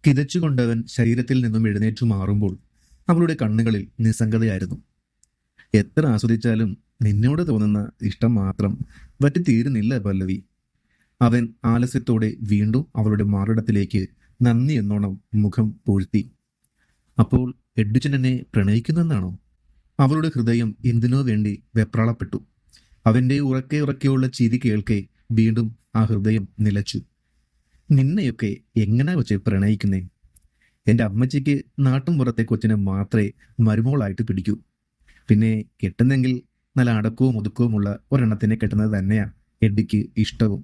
കിതച്ചുകൊണ്ടവൻ ശരീരത്തിൽ നിന്നും എഴുന്നേറ്റു മാറുമ്പോൾ അവളുടെ കണ്ണുകളിൽ നിസ്സംഗതയായിരുന്നു. എത്ര ആസ്വദിച്ചാലും നിന്നോട് തോന്നുന്ന ഇഷ്ടം മാത്രം വറ്റിത്തീരുന്നില്ല പല്ലവി. അവൻ ആലസ്യത്തോടെ വീണ്ടും അവളുടെ മാറിടത്തിലേക്ക് നന്ദി എന്നോണം മുഖം പൂഴ്ത്തി. അപ്പോൾ എഡ്വിച്ചൻ എന്നെ പ്രണയിക്കുന്നെന്നാണോ? അവളുടെ ഹൃദയം എന്തിനോ വേണ്ടി വെപ്രാളപ്പെട്ടു. അവന്റെ ഉറക്കെ ഉറക്കെയുള്ള ചിരി കേൾക്കെ വീണ്ടും ആ ഹൃദയം നിലച്ചു. നിന്നെയൊക്കെ എങ്ങനെ വെച്ച് പ്രണയിക്കുന്നേ? എൻ്റെ അമ്മച്ചിക്ക് നാട്ടും പുറത്തെ കൊച്ചിനെ മാത്രമേ മരുമോളായിട്ട് പിടിക്കൂ. പിന്നെ കെട്ടുന്നെങ്കിൽ നല്ല അടക്കവും ഒതുക്കവുമുള്ള ഒരെണ്ണത്തിനെ കെട്ടുന്നത് തന്നെയാ എഡിക്ക് ഇഷ്ടവും.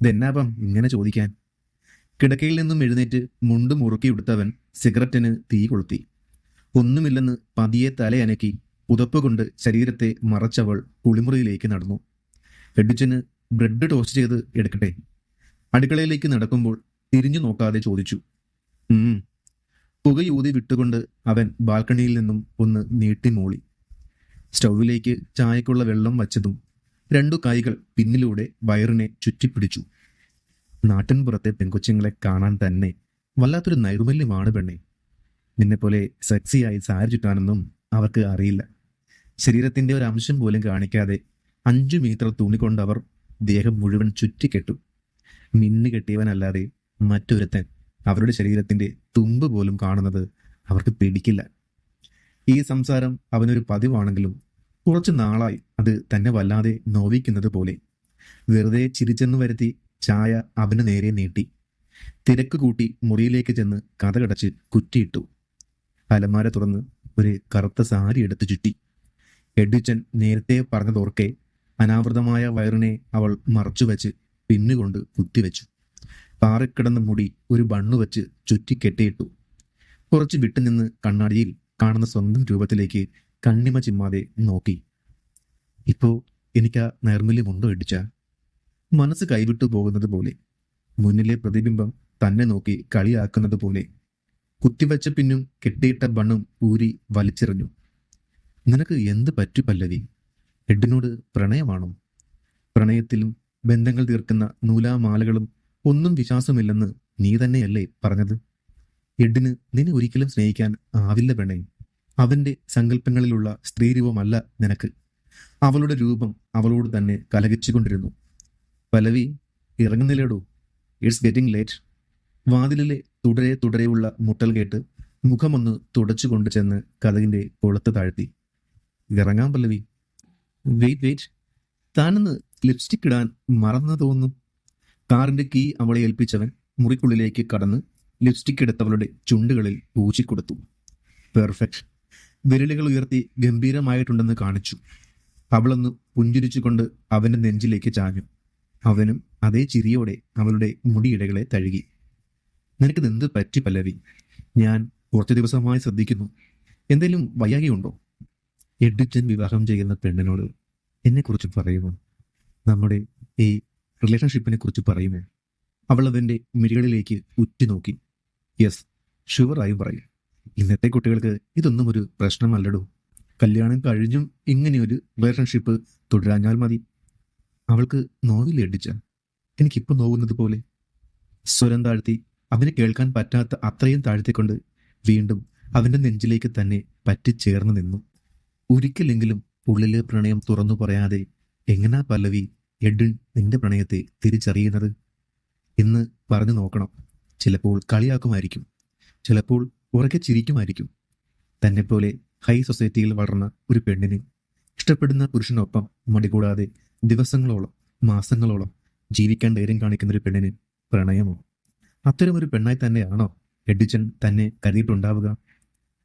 ഇതെന്നാപ്പം ഇങ്ങനെ ചോദിക്കാൻ? കിടക്കയിൽ നിന്നും എഴുന്നേറ്റ് മുണ്ട് മുറുക്കി എടുത്തവൻ സിഗരറ്റിന് തീ കൊളുത്തി. ഒന്നുമില്ലെന്ന് പതിയെ തലയനക്കി പുതപ്പ് കൊണ്ട് ശരീരത്തെ മറച്ചവൾ കുളിമുറിയിലേക്ക് നടന്നു. എഡിച്ചന് ബ്രെഡ് ടോസ്റ്റ് ചെയ്ത് എടുക്കട്ടെ? അടുക്കളയിലേക്ക് നടക്കുമ്പോൾ തിരിഞ്ഞു നോക്കാതെ ചോദിച്ചു. പുകയൂതി വിട്ടുകൊണ്ട് അവൻ ബാൽക്കണിയിൽ നിന്നും ഒന്ന് നീട്ടി മൂളി. സ്റ്റൗവിലേക്ക് ചായക്കുള്ള വെള്ളം വച്ചതും രണ്ടു കൈകൾ പിന്നിലൂടെ വയറിനെ ചുറ്റിപ്പിടിച്ചു. നാട്ടിൻപുറത്തെ പെൺകൊച്ചുങ്ങളെ കാണാൻ തന്നെ വല്ലാത്തൊരു നൈർമല്യമാണ് പെണ്ണെ. നിന്നെപ്പോലെ സെക്സിയായി സാരി ചുറ്റാനൊന്നും അവർക്ക് അറിയില്ല. ശരീരത്തിന്റെ ഒരു അംശം പോലും കാണിക്കാതെ 5 മീറ്റർ തുണി കൊണ്ടവർ ദേഹം മുഴുവൻ ചുറ്റിക്കെട്ടു. മിന്നു കെട്ടിയവനല്ലാതെ മറ്റൊരുത്തൻ അവരുടെ ശരീരത്തിന്റെ തുമ്പ് പോലും കാണുന്നത് അവർക്ക് പിടിക്കില്ല. ഈ സംസാരം അവനൊരു പതിവാണെങ്കിലും കുറച്ചു നാളായി അത് തന്നെ വല്ലാതെ നോവിക്കുന്നത് പോലെ. വെറുതെ ചിരിച്ചെന്നു വരുത്തി ചായ അവന് നേരെ നീട്ടി. തിരക്ക് കൂട്ടി മുറിയിലേക്ക് ചെന്ന് കതകടച്ച് കുറ്റിയിട്ടു. അലമാര തുറന്ന് ഒരു കറുത്ത സാരി എടുത്ത് ചുറ്റി. എഡ്വിച്ചൻ നേരത്തെ പറഞ്ഞതോർക്കെ അനാവൃതമായ വയറിനെ അവൾ മറച്ചുവെച്ച് പിന്നുകൊണ്ട് കുത്തിവെച്ചു. പാറിക്കിടന്ന മുടി ഒരു ബണ്ണു വെച്ച് ചുറ്റി കെട്ടിയിട്ടു. കുറച്ച് വിട്ടുനിന്ന് കണ്ണാടിയിൽ കാണുന്ന സ്വന്തം രൂപത്തിലേക്ക് കണ്ണിമ ചിമ്മാതെ നോക്കി. ഇപ്പോ എനിക്ക് ആ നൈർമല്യമുണ്ടോ എഡിച്ച? മനസ്സ് കൈവിട്ടു പോകുന്നത് പോലെ, മുന്നിലെ പ്രതിബിംബം തന്നെ നോക്കി കളിയാക്കുന്നത് പോലെ. കുത്തിവെച്ച പിന്നും കെട്ടിയിട്ട ബണ്ണും ഊരി വലിച്ചെറിഞ്ഞു. നിനക്ക് എന്ത് പറ്റു പല്ലവി? എഡിനോട് പ്രണയമാണോ? പ്രണയത്തിലും ബന്ധങ്ങൾ തീർക്കുന്ന നൂലാമാലകളും ഒന്നും വിശ്വാസമില്ലെന്ന് നീ തന്നെയല്ലേ പറഞ്ഞത്? എഡിന് നിന്നെ ഒരിക്കലും സ്നേഹിക്കാൻ ആവില്ല പെണ്ണേ. അവന്റെ സങ്കല്പങ്ങളിലുള്ള സ്ത്രീരൂപമല്ല നിനക്ക്. അവളുടെ രൂപം അവളോട് തന്നെ കലഹിച്ചുകൊണ്ടിരുന്നു. പല്ലവി, ഇറങ്ങുന്നില്ലേടോ? It's getting late. വാതിലിലെ തുടരെ തുടരെയുള്ള മുട്ടൽ കേട്ട് മുഖമൊന്ന് തുടച്ചുകൊണ്ട് ചെന്ന് കതകിന്റെ കൊളുത്ത് താഴ്ത്തി. ഇറങ്ങാൻ പല്ലവി. വെയിറ്റ്. താനൊന്ന് ലിപ്സ്റ്റിക് ഇടാൻ മറന്നു തോന്നുന്നു. കാറിന്റെ കീ അവളെ ഏൽപ്പിച്ചവൻ മുറിക്കുള്ളിലേക്ക് കടന്ന് ലിപ്സ്റ്റിക് എടുത്തവളുടെ ചുണ്ടുകളിൽ പൂച്ചിക്കൊടുത്തു. പെർഫെക്റ്റ്. വിരലുകൾ ഉയർത്തി ഗംഭീരമായിട്ടുണ്ടെന്ന് കാണിച്ചു. അവളൊന്ന് പുഞ്ചിരിച്ചുകൊണ്ട് അവന്റെ നെഞ്ചിലേക്ക് ചാഞ്ഞു. അവനും അതേ ചിരിയോടെ അവളുടെ മുടിയിടകളെ തഴുകി. നിനക്കിതെന്ത് പറ്റി പല്ലവി? ഞാൻ കുറച്ചു ദിവസമായി ശ്രദ്ധിക്കുന്നു. എന്തെങ്കിലും വയ്യാകയുണ്ടോ? എഡ്വിച്ചൻ വിവാഹം ചെയ്യുന്ന പെണ്ണിനോട് എന്നെക്കുറിച്ച് പറയുമോ? നമ്മുടെ ഈ റിലേഷൻഷിപ്പിനെ കുറിച്ച് പറയുമോ? അവൾ അവൻ്റെ മിഴികളിലേക്ക് ഉറ്റുനോക്കി. യെസ്, ഷുവറായും പറയും. ഇന്നത്തെ കുട്ടികൾക്ക് ഇതൊന്നും ഒരു പ്രശ്നമല്ലടോ. കല്യാണം കഴിഞ്ഞും ഇങ്ങനെയൊരു റിലേഷൻഷിപ്പ് തുടരാഞ്ഞാൽ മതി. അവൾക്ക് നോവില്ല എഡിച്ച? എനിക്കിപ്പോൾ നോവുന്നത് പോലെ. സ്വരം താഴ്ത്തി അവന് കേൾക്കാൻ പറ്റാത്ത അത്രയും താഴ്ത്തിക്കൊണ്ട് വീണ്ടും അവന്റെ നെഞ്ചിലേക്ക് തന്നെ പറ്റിച്ചേർന്ന് നിന്നു. ഒരിക്കലെങ്കിലും ഉള്ളിലെ പ്രണയം തുറന്നു പറയാതെ എങ്ങനാ പല്ലവി എഡ്വിൻ നിന്റെ പ്രണയത്തെ തിരിച്ചറിയുന്നത്? ഇന്ന് പറഞ്ഞു നോക്കണം. ചിലപ്പോൾ കളിയാക്കുമായിരിക്കും, ചിലപ്പോൾ ഉറക്കെ ചിരിക്കുമായിരിക്കും. തന്നെപ്പോലെ ഹൈ സൊസൈറ്റിയിൽ വളർന്ന ഒരു പെണ്ണിന് ഇഷ്ടപ്പെടുന്ന പുരുഷനൊപ്പം മടികൂടാതെ ദിവസങ്ങളോളം മാസങ്ങളോളം ജീവിക്കാൻ ധൈര്യം കാണിക്കുന്ന ഒരു പെണ്ണിന് പ്രണയമോ? അത്തരമൊരു പെണ്ണായി തന്നെയാണോ എഡ്വിച്ചൻ തന്നെ കരുതിയിട്ടുണ്ടാവുക?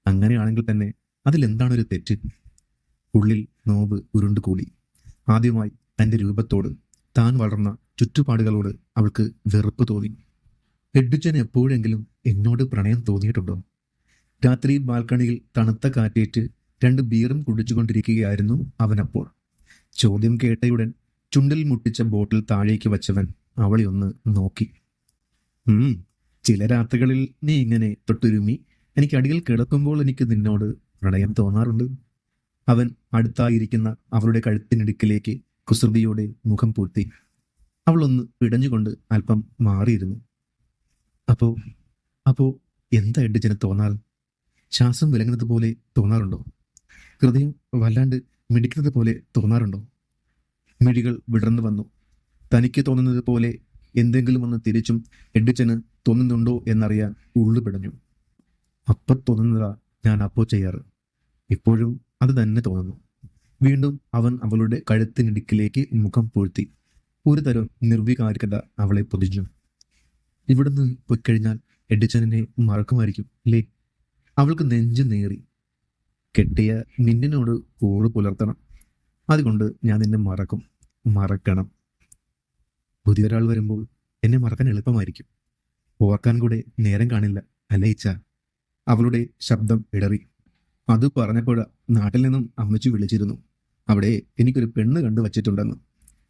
അങ്ങനെയാണെങ്കിൽ തന്നെ അതിലെന്താണൊരു തെറ്റ്? ഉള്ളിൽ നോവ് ഉരുണ്ടുകൂടി. ആദ്യമായി തൻ്റെ രൂപത്തോട്, താൻ വളർന്ന ചുറ്റുപാടുകളോട് അവൾക്ക് വെറുപ്പ് തോന്നി. എഡ്വിച്ചന് എപ്പോഴെങ്കിലും എന്നോട് പ്രണയം തോന്നിയിട്ടുണ്ടോ? രാത്രി ബാൽക്കണിയിൽ തണുത്ത കാറ്റേറ്റ് 2 ബീറും കുടിച്ചുകൊണ്ടിരിക്കുകയായിരുന്നു അവനപ്പോൾ. ചോദ്യം കേട്ടയുടൻ ചുണ്ടിൽ മുട്ടിച്ച ബോട്ടിൽ താഴേക്ക് വച്ചവൻ അവളെ ഒന്ന് നോക്കി. ചില രാത്രികളിൽ നീ ഇങ്ങനെ തൊട്ടുരുമി എനിക്ക് അടിയിൽ കിടക്കുമ്പോൾ എനിക്ക് നിന്നോട് പ്രണയം തോന്നാറുണ്ട്. അവൻ അടുത്തായിരിക്കുന്ന അവളുടെ കഴുത്തിനിടുക്കിലേക്ക് കുസൃതിയോടെ മുഖം പൂഴ്ത്തി. അവളൊന്ന് പിടഞ്ഞുകൊണ്ട് അല്പം മാറിയിരുന്നു. അപ്പോൾ എന്താ എഡിച്ചന് തോന്നാറ്? ശ്വാസം വിലങ്ങുന്നത് പോലെ തോന്നാറുണ്ടോ? ഹൃദയം വല്ലാണ്ട് മിടിക്കുന്നത് പോലെ തോന്നാറുണ്ടോ? മിഴികൾ വിടർന്നു വന്നു. തനിക്ക് തോന്നുന്നത് പോലെ എന്തെങ്കിലും ഒന്ന് തിരിച്ചും എഡിച്ചന് തോന്നുന്നുണ്ടോ എന്നറിയാൻ ഉള്ളുപിടഞ്ഞു. അപ്പം തോന്നുന്നതാ ഞാൻ അപ്പോൾ ചെയ്യാറ്. ഇപ്പോഴും അത് തന്നെ തോന്നുന്നു. വീണ്ടും അവൻ അവളുടെ കഴുത്തിനിടുക്കിലേക്ക് മുഖം പൂഴ്ത്തി. ഒരു തരം നിർവികാരികത അവളെ പൊതിഞ്ഞു. ഇവിടുന്ന് പോയിക്കഴിഞ്ഞാൽ എഡിച്ചനെ മറക്കുമായിരിക്കും അല്ലേ? അവൾക്ക് നെഞ്ചു നേറി. കെട്ടിയ മിന്നിനോട് കൂറ് പുലർത്തണം. അതുകൊണ്ട് ഞാൻ നിന്നെ മറക്കണം. പുതിയൊരാൾ വരുമ്പോൾ എന്നെ മറക്കാൻ എളുപ്പമായിരിക്കും. ഓർക്കാൻ കൂടെ നേരം കാണില്ല അല്ലേ ഇച്ച? അവളുടെ ശബ്ദം ഇടറി. അത് പറഞ്ഞപ്പോഴാ നാട്ടിൽ നിന്നും അമ്മച്ചി വിളിച്ചിരുന്നു. അവിടെ എനിക്കൊരു പെണ്ണ് കണ്ടു വച്ചിട്ടുണ്ടെന്ന്.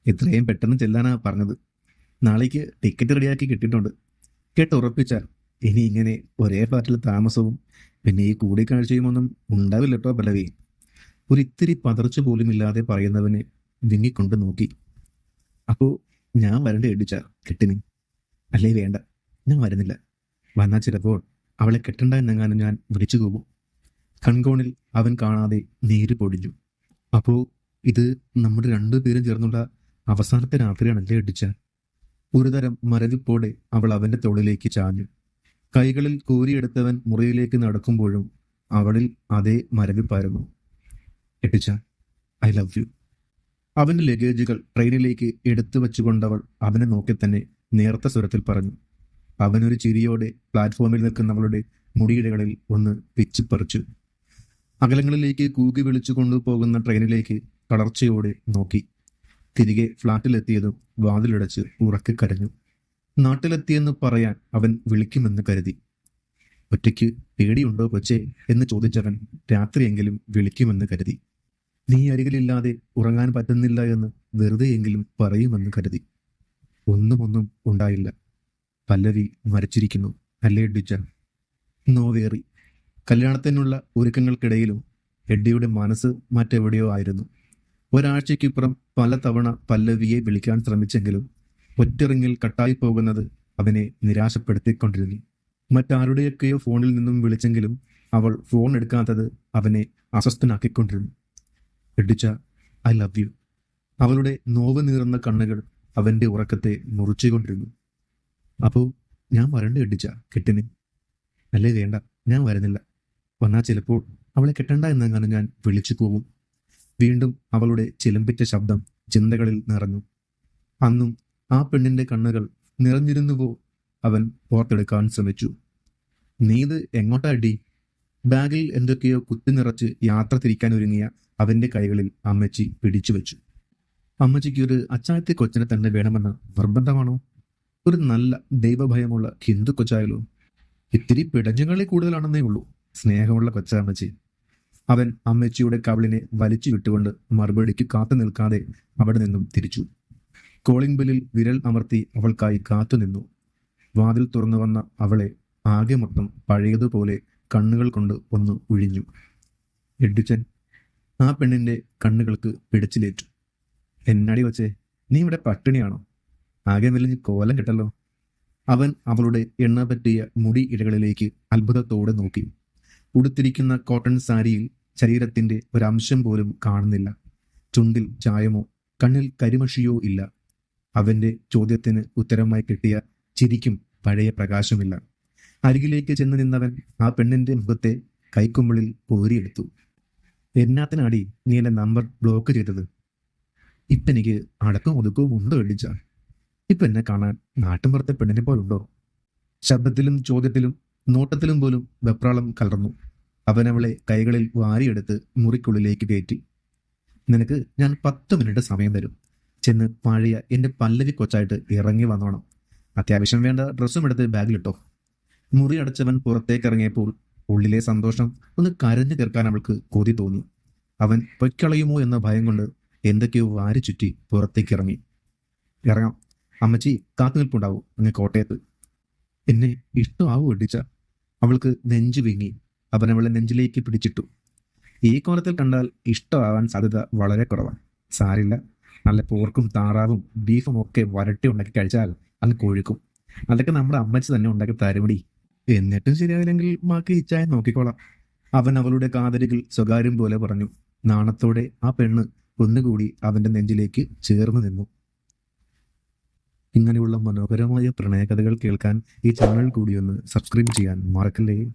എത്രയും പെട്ടെന്ന് ചെല്ലാനാ പറഞ്ഞത്. നാളേക്ക് ടിക്കറ്റ് റെഡിയാക്കി കിട്ടിയിട്ടുണ്ട്. കേട്ടുറപ്പിച്ചാൽ ഇനി ഇങ്ങനെ ഒരേ ഫ്ലാറ്റിൽ താമസവും പിന്നെ ഈ കൂടിക്കാഴ്ചയും ഒന്നും ഉണ്ടാവില്ല കേട്ടോ പല്ലവി. ഒരിത്തിരി പതർച്ച പോലും ഇല്ലാതെ പറയുന്നവനെ വിങ്ങിക്കൊണ്ട് നോക്കി. അപ്പോ ഞാൻ വരണ്ട എഡിച്ച കെട്ടിന്? അല്ലേ വേണ്ട, ഞാൻ വരുന്നില്ല. വന്നാൽ ചിലപ്പോൾ അവളെ കെട്ടണ്ട എന്നെങ്ങാനും ഞാൻ വിളിച്ചു പോകും. കൺകോണിൽ അവൻ കാണാതെ നീര് പൊടിഞ്ഞു. അപ്പോ ഇത് നമ്മുടെ രണ്ടുപേരും ചേർന്നുള്ള അവസാനത്തെ രാത്രിയാണല്ലേ എഡിച്ച? ഒരുതരം മരവിപ്പോടെ അവൾ അവന്റെ തോളിലേക്ക് ചാഞ്ഞു. കൈകളിൽ കോരിയെടുത്തവൻ മുറിയിലേക്ക് നടക്കുമ്പോഴും അവളിൽ അതേ മരവിപ്പായിരുന്നു. എഡിച്ച, ഐ ലവ് യു. അവന്റെ ലഗേജുകൾ ട്രെയിനിലേക്ക് എടുത്തു വെച്ചുകൊണ്ടവൾ അവനെ നോക്കി തന്നെ നേർത്ത സ്വരത്തിൽ പറഞ്ഞു. അവനൊരു ചിരിയോടെ പ്ലാറ്റ്ഫോമിൽ നിൽക്കുന്നവളുടെ മുടിയിഴകളിൽ ഒന്ന് പിച്ചിപ്പറിച്ചു. അകലങ്ങളിലേക്ക് കൂകി വിളിച്ചു കൊണ്ടുപോകുന്ന ട്രെയിനിലേക്ക് തളർച്ചയോടെ നോക്കി. തിരികെ ഫ്ളാറ്റിലെത്തിയതും വാതിലടച്ച് ഉറക്കെ കരഞ്ഞു. നാട്ടിലെത്തിയെന്ന് പറയാൻ അവൻ വിളിക്കുമെന്ന് കരുതി. ഒറ്റയ്ക്ക് പേടിയുണ്ടോ കൊച്ചേ എന്ന് ചോദിച്ചവൻ രാത്രിയെങ്കിലും വിളിക്കുമെന്ന് കരുതി. നീ അരികിലില്ലാതെ ഉറങ്ങാൻ പറ്റുന്നില്ല എന്ന് വെറുതെയെങ്കിലും പറയുമെന്ന് കരുതി. ഒന്നും ഉണ്ടായില്ല. പല്ലവി മരിച്ചിരിക്കുന്നു അല്ലേ ഡിജൻ? നോവേറി. കല്യാണത്തിനുള്ള ഒരുക്കങ്ങൾക്കിടയിലും എഡ്ഡിയുടെ മനസ്സ് മറ്റെവിടെയോ ആയിരുന്നു. ഒരാഴ്ചയ്ക്കിപ്പുറം പലതവണ പല്ലവിയെ വിളിക്കാൻ ശ്രമിച്ചെങ്കിലും ഒറ്ററിങ്ങിൽ കട്ടായി പോകുന്നത് അവനെ നിരാശപ്പെടുത്തിക്കൊണ്ടിരുന്നു. മറ്റാരുടെയൊക്കെയോ ഫോണിൽ നിന്നും വിളിച്ചെങ്കിലും അവൾ ഫോൺ എടുക്കാത്തത് അവനെ അസ്വസ്ഥനാക്കിക്കൊണ്ടിരുന്നു. എഡിച്ച, ഐ ലവ് യു. അവളുടെ നോവ് നീറുന്ന കണ്ണുകൾ അവന്റെ ഉറക്കത്തെ മുറിച്ചുകൊണ്ടിരുന്നു. അപ്പോ ഞാൻ വരണ്ട എഡിച്ച കെട്ടിന്? അല്ലേ വേണ്ട, ഞാൻ വരുന്നില്ല. വന്നാൽ ചിലപ്പോൾ അവളെ കെട്ടണ്ട എന്നെങ്ങാനും ഞാൻ വിളിച്ചു പോകും. വീണ്ടും അവളുടെ ചിലമ്പിച്ച ശബ്ദം ചിന്തകളിൽ നിറഞ്ഞു. അന്നും ആ പെണ്ണിന്റെ കണ്ണുകൾ നിറഞ്ഞിരുന്നുവോ? അവൻ ഓർത്തെടുക്കാൻ ശ്രമിച്ചു. നീത് എങ്ങോട്ടാ അടി? ബാഗിൽ എന്തൊക്കെയോ കുത്തി നിറച്ച് യാത്ര തിരിക്കാൻ ഒരുങ്ങിയ അവന്റെ കൈകളിൽ അമ്മച്ചി പിടിച്ചു വെച്ചു. അമ്മച്ചിക്ക് ഒരു അച്ചായത്തെ കൊച്ചിനെ തന്നെ വേണമെന്ന് നിർബന്ധമാണോ? ഒരു നല്ല ദൈവഭയമുള്ള ഹിന്ദു കൊച്ചായാലോ? ഇത്തിരി പിടഞ്ഞുകളി കൂടുതലാണെന്നേ ഉള്ളൂ. സ്നേഹമുള്ള കൊച്ചാമ്മച്ചി. അവൻ അമ്മച്ചിയുടെ കവിളിനെ വലിച്ചു വിട്ടുകൊണ്ട് മറുപടിക്ക് കാത്തു നിൽക്കാതെ അവിടെ നിന്നും തിരിച്ചു. കോളിംഗ് ബെല്ലിൽ വിരൽ അമർത്തി അവൾക്കായി കാത്തുനിന്നു. വാതിൽ തുറന്നു വന്ന അവളെ ആകെ മൊത്തം പഴയതുപോലെ കണ്ണുകൾ കൊണ്ട് ഒന്ന് ഒഴിഞ്ഞു. എഡിച്ചൻ. ആ പെണ്ണിന്റെ കണ്ണുകൾക്ക് പിടിച്ചിലേറ്റു. എന്നടി വച്ചേ, നീ ഇവിടെ പട്ടിണിയാണോ? ആകെ മെലിഞ്ഞ് കോലം കെട്ടല്ലോ. അവൻ അവളുടെ എണ്ണ പറ്റിയ മുടി ഇഴകളിലേക്ക് അത്ഭുതത്തോടെ നോക്കി. ഉടുത്തിരിക്കുന്ന കോട്ടൺ സാരിയിൽ ശരീരത്തിന്റെ ഒരംശം പോലും കാണുന്നില്ല. ചുണ്ടിൽ ചായമോ കണ്ണിൽ കരിമഷിയോ ഇല്ല. അവന്റെ ചോദ്യത്തിന് ഉത്തരമായി കിട്ടിയ ചിരിക്കും പഴയ പ്രകാശമില്ല. അരികിലേക്ക് ചെന്ന് നിന്നവൻ ആ പെണ്ണിന്റെ മുഖത്തെ കൈക്കുമ്പിളിൽ കോരിയെടുത്തു. എന്നാത്തിനാടി നീ എന്റെ നമ്പർ ബ്ലോക്ക് ചെയ്തത്? ഇപ്പെനിക്ക് അടക്കവും ഒതുക്കവും ഉണ്ടോ എഡിച്ച? ഇപ്പൊ എന്നെ കാണാൻ നാട്ടുമ്പുറത്തെ പെണ്ണിനെ പോലുണ്ടോ? ശബ്ദത്തിലും ചോദ്യത്തിലും നോട്ടത്തിലും പോലും വെപ്രാളം കലർന്നു. അവനവളെ കൈകളിൽ വാരിയെടുത്ത് മുറിക്കുള്ളിലേക്ക് കയറ്റി. നിനക്ക് ഞാൻ 10 മിനിറ്റ് സമയം തരും. ചെന്ന് പഴയ എന്റെ പല്ലവി കൊച്ചായിട്ട് ഇറങ്ങി വന്നോണം. അത്യാവശ്യം വേണ്ട ഡ്രസ്സും എടുത്ത് ബാഗിലിട്ടോ. മുറി അടച്ചവൻ പുറത്തേക്ക് ഇറങ്ങിയപ്പോൾ ഉള്ളിലെ സന്തോഷം ഒന്ന് കരഞ്ഞു തീർക്കാൻ അവൾക്ക് കൊതി തോന്നി. അവൻ പൊയ്ക്കളയുമോ എന്ന ഭയം കൊണ്ട് എന്തൊക്കെയോ വാരി ചുറ്റി പുറത്തേക്ക് ഇറങ്ങി. ഇറങ്ങാം, അമ്മച്ചി കാത്തുനിൽപ്പുണ്ടാവും അങ്ങ് കോട്ടയത്ത്. എന്നെ ഇഷ്ടമാവൂ എഡിച്ച? അവൾക്ക് നെഞ്ചു വീങ്ങി. അവനവളെ നെഞ്ചിലേക്ക് പിടിച്ചിട്ടു. ഈ കോലത്തിൽ കണ്ടാൽ ഇഷ്ടമാവാൻ സാധ്യത വളരെ കുറവാണ്. സാരില്ല, നല്ല പോർക്കും താറാവും ബീഫും ഒക്കെ വരട്ടി ഉണ്ടാക്കി കഴിച്ചാൽ അങ്ങ് കൊഴുക്കും. അതൊക്കെ നമ്മുടെ അമ്മച്ചി തന്നെ ഉണ്ടാക്കി തരുമടി. എന്നിട്ടും ശരിയായില്ലെങ്കിൽ ബാക്കി ഇച്ചായ നോക്കിക്കോളാം. അവൻ അവളുടെ കാതരുകൾ സ്വകാര്യം പോലെ പറഞ്ഞു. നാണത്തോടെ ആ പെണ്ണ് ഒന്നുകൂടി അവന്റെ നെഞ്ചിലേക്ക് ചേർന്ന് നിന്നു. ഇങ്ങനെയുള്ള മനോഹരമായ പ്രണയകഥകൾ കേൾക്കാൻ ഈ ചാനൽ കൂടി ഒന്ന് സബ്സ്ക്രൈബ് ചെയ്യാൻ മറക്കല്ലേ.